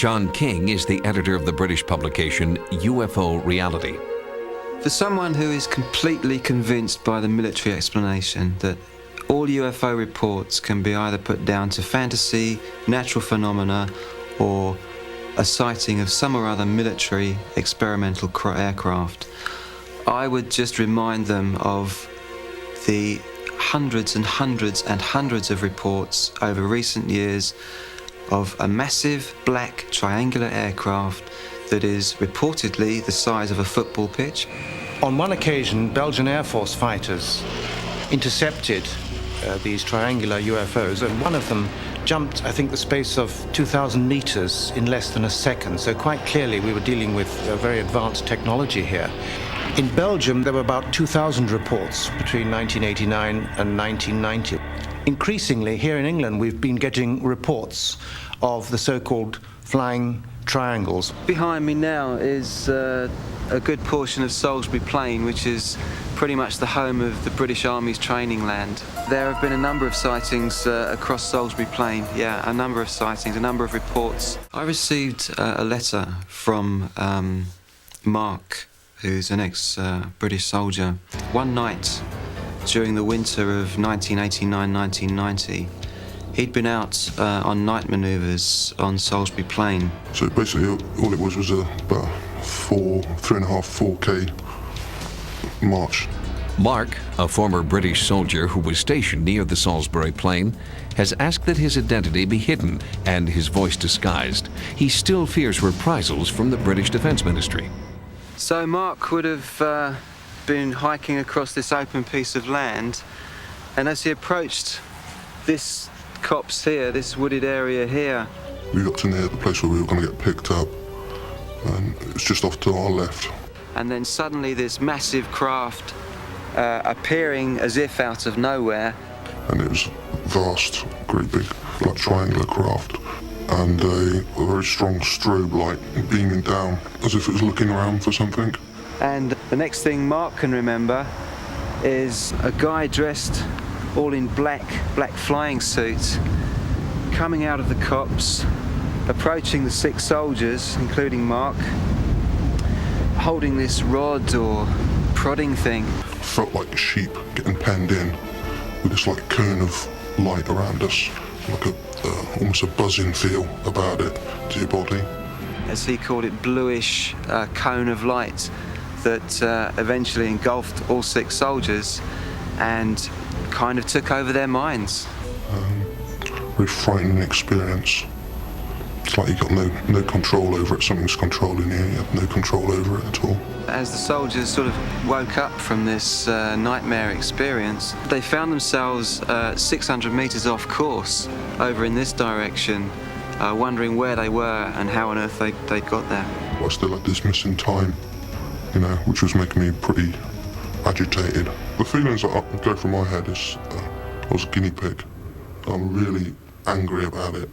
John King is the editor of the British publication UFO Reality. For someone who is completely convinced by the military explanation that all UFO reports can be either put down to fantasy, natural phenomena, or a sighting of some or other military experimental aircraft, I would just remind them of the hundreds and hundreds and hundreds of reports over recent years of a massive black triangular aircraft that is reportedly the size of a football pitch. On one occasion, Belgian Air Force fighters intercepted these triangular UFOs, and one of them jumped, I think, the space of 2,000 meters in less than a second. So quite clearly we were dealing with very advanced technology here. In Belgium, there were about 2,000 reports between 1989 and 1990. Increasingly, here in England, we've been getting reports of the so-called flying triangles. Behind me now is a good portion of Salisbury Plain, which is pretty much the home of the British Army's training land. There have been a number of sightings across Salisbury Plain, a number of sightings, a number of reports. I received a letter from Mark, who's an ex-British soldier. One night during the winter of 1989-1990, he'd been out on night manoeuvres on Salisbury Plain. So basically all it was about 3.5-4K march. Mark, a former British soldier who was stationed near the Salisbury Plain, has asked that his identity be hidden and his voice disguised. He still fears reprisals from the British Defence Ministry. So Mark would have been hiking across this open piece of land, and as he approached this copse here, this wooded area here, we got to near the place where we were going to get picked up, and it was just off to our left. And then suddenly this massive craft appearing as if out of nowhere. And it was vast, great big, like triangular craft, and a very strong strobe light beaming down, as if it was looking around for something. And the next thing Mark can remember is a guy dressed all in black flying suit, coming out of the copse, approaching the 6 soldiers, including Mark, holding this rod or prodding thing. Felt like sheep getting penned in with this like cone of light around us, like almost a buzzing feel about it to your body. As he called it, bluish cone of light that eventually engulfed all 6 soldiers and kind of took over their minds. Very frightening experience. It's like you've got no control over it. Something's controlling you. You have no control over it at all. As the soldiers sort of woke up from this nightmare experience, they found themselves 600 meters off course over in this direction, wondering where they were and how on earth they got there. I still had this missing time, which was making me pretty agitated. The feelings that go through my head is I was a guinea pig. I'm really angry about it.